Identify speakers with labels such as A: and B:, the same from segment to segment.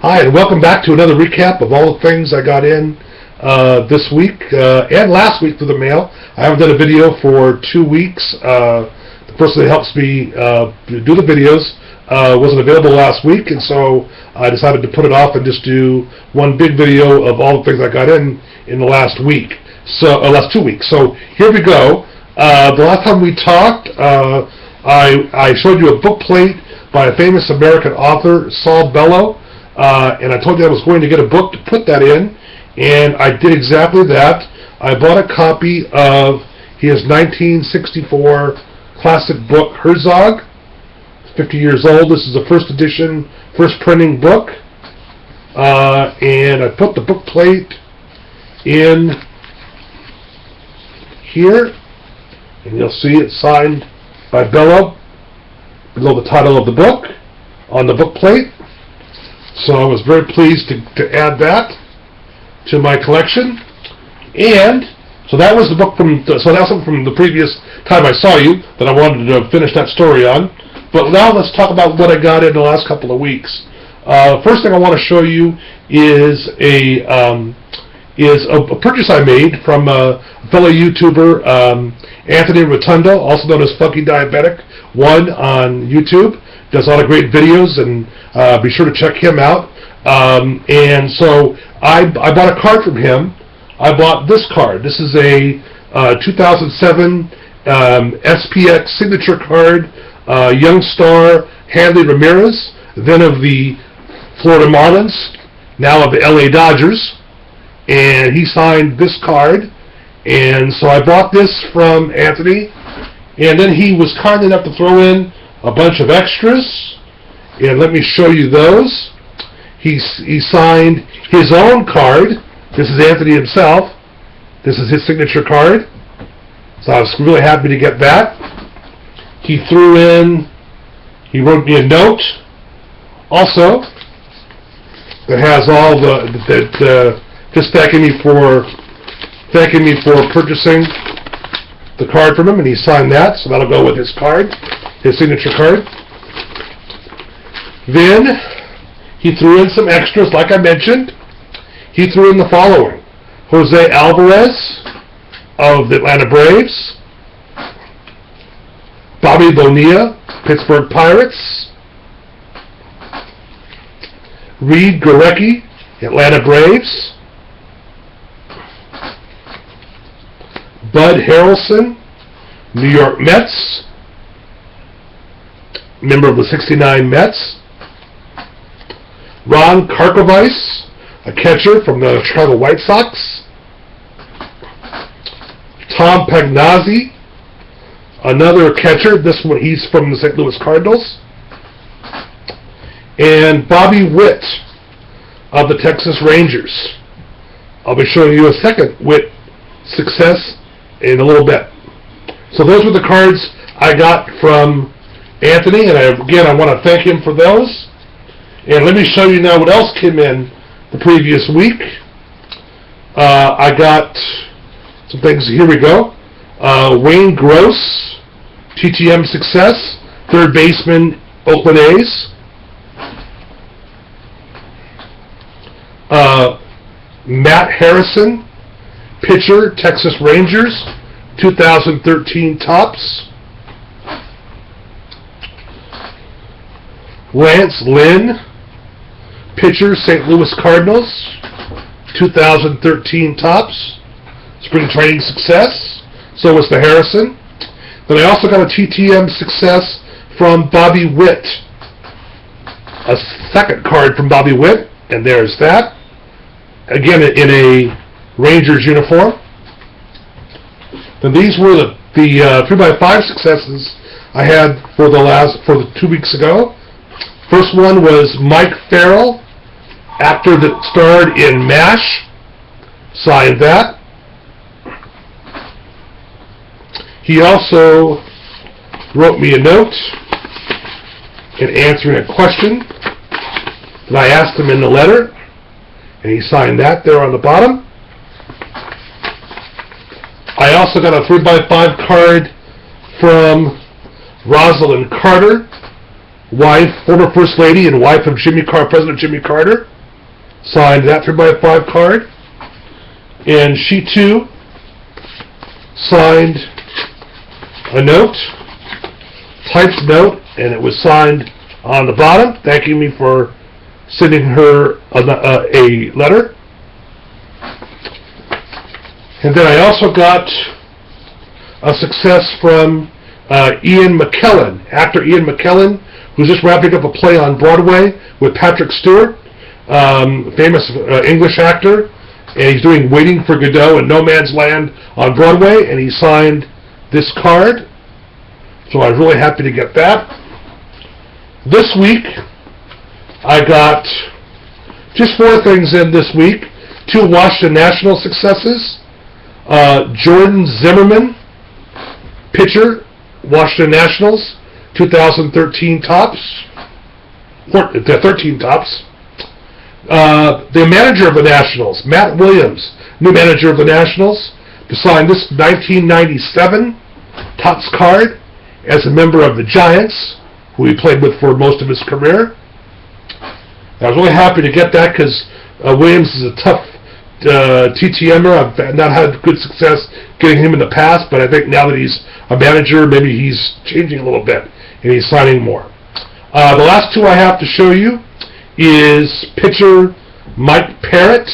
A: Hi, and welcome back to another recap of all the things I got in this week and last week through the mail. I haven't done a video for 2 weeks. The person that helps me do the videos wasn't available last week, and so I decided to put it off and just do one big video of all the things I got in the last week. Last 2 weeks. So here we go. The last time we talked, I showed you a book plate by a famous American author, Saul Bellow. And I told you I was going to get a book to put that in, and I did exactly that. I bought a copy of his 1964 classic book, Herzog. It's 50 years old. This is a first edition, first printing book. And I put the book plate in here, and you'll see it's signed by Bellow below the title of the book on the book plate. So I was very pleased to add that to my collection. And so that was the book from the previous time I saw you that I wanted to finish that story on. But now let's talk about what I got in the last couple of weeks. First thing I want to show you is a purchase I made from a fellow YouTuber, Anthony Rotundo, also known as Funky Diabetic 1 on YouTube. Does a lot of great videos, and be sure to check him out. And so I bought a card from him. I bought this card. This is a 2007 SPX signature card, young star Hanley Ramirez, then of the Florida Marlins, now of the LA Dodgers. And he signed this card. And so I bought this from Anthony. And then he was kind enough to throw in a bunch of extras, and let me show you those. He signed his own card. This is Anthony himself. This is his signature card. So I was really happy to get that. He wrote me a note also that has all just thanking me for purchasing the card from him, and he signed that, so that'll go with his card, his signature card. Then he threw in some extras, like I mentioned. He threw in the following: Jose Alvarez of the Atlanta Braves, Bobby Bonilla, Pittsburgh Pirates, Reed Gorecki, Atlanta Braves, Bud Harrelson, New York Mets, member of the '69 Mets, Ron Karkovice, a catcher from the Chicago White Sox, Tom Pagnazzi, another catcher. This one, he's from the St. Louis Cardinals, and Bobby Witt of the Texas Rangers. I'll be showing you a second Witt success in a little bit. So those were the cards I got from Anthony, and I want to thank him for those. And let me show you now what else came in the previous week. I got some things. Here we go. Wayne Gross, TTM success, third baseman, Oakland A's. Matt Harrison, pitcher, Texas Rangers, 2013 Topps. Lance Lynn, pitcher, St. Louis Cardinals, 2013 Topps. Spring training success. So was the Harrison. Then I also got a TTM success from Bobby Witt. A second card from Bobby Witt, and there's that. Again, in a Rangers uniform. Then these were the 3x5 successes I had for the 2 weeks ago. First one was Mike Farrell, actor that starred in MASH. Signed that. He also wrote me a note in answering a question that I asked him in the letter, and he signed that there on the bottom. I also got a 3x5 card from Rosalind Carter wife, former First Lady and wife of President Jimmy Carter, signed that 3x5 card. And she too signed a note, typed note, and it was signed on the bottom, thanking me for sending her a letter. And then I also got a success from Ian McKellen, actor Ian McKellen, who's just wrapping up a play on Broadway with Patrick Stewart, famous English actor, and he's doing Waiting for Godot and No Man's Land on Broadway, and he signed this card, so I was really happy to get that. This week, I got just 4 things in this week. 2 Washington National successes. Jordan Zimmerman, pitcher, Washington Nationals, 2013 Tops. 13 Tops. The manager of the Nationals, Matt Williams, new manager of the Nationals, to sign this 1997 Topps card as a member of the Giants, who he played with for most of his career. I was really happy to get that because Williams is a tough TTMer. I've not had good success getting him in the past, but I think now that he's a manager, maybe he's changing a little bit and he's signing more. The last 2 I have to show you is pitcher Mike Parrott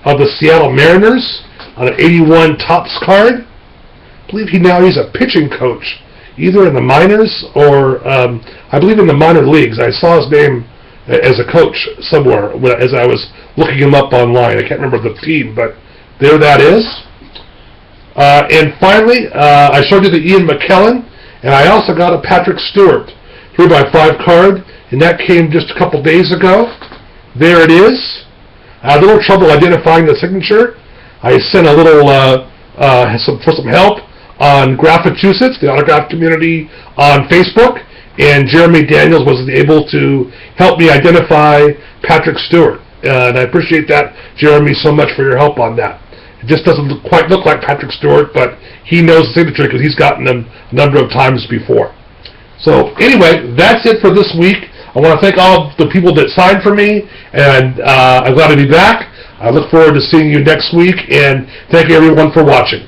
A: of the Seattle Mariners on an 81 Topps card. I believe he's a pitching coach, either in the minors or I believe in the minor leagues. I saw his name as a coach somewhere as I was looking him up online. I can't remember the team, but there that is. And finally, I showed you the Ian McKellen, and I also got a Patrick Stewart 3x5 card, and that came just a couple days ago. There it is. I had a little trouble identifying the signature. I sent a little for some help on Graphitusits, the autograph community on Facebook, and Jeremy Daniels was able to help me identify Patrick Stewart. And I appreciate that, Jeremy, so much for your help on that. It just doesn't quite look like Patrick Stewart, but he knows the signature because he's gotten them a number of times before. So anyway, that's it for this week. I want to thank all the people that signed for me, and I'm glad to be back. I look forward to seeing you next week, and thank you everyone for watching.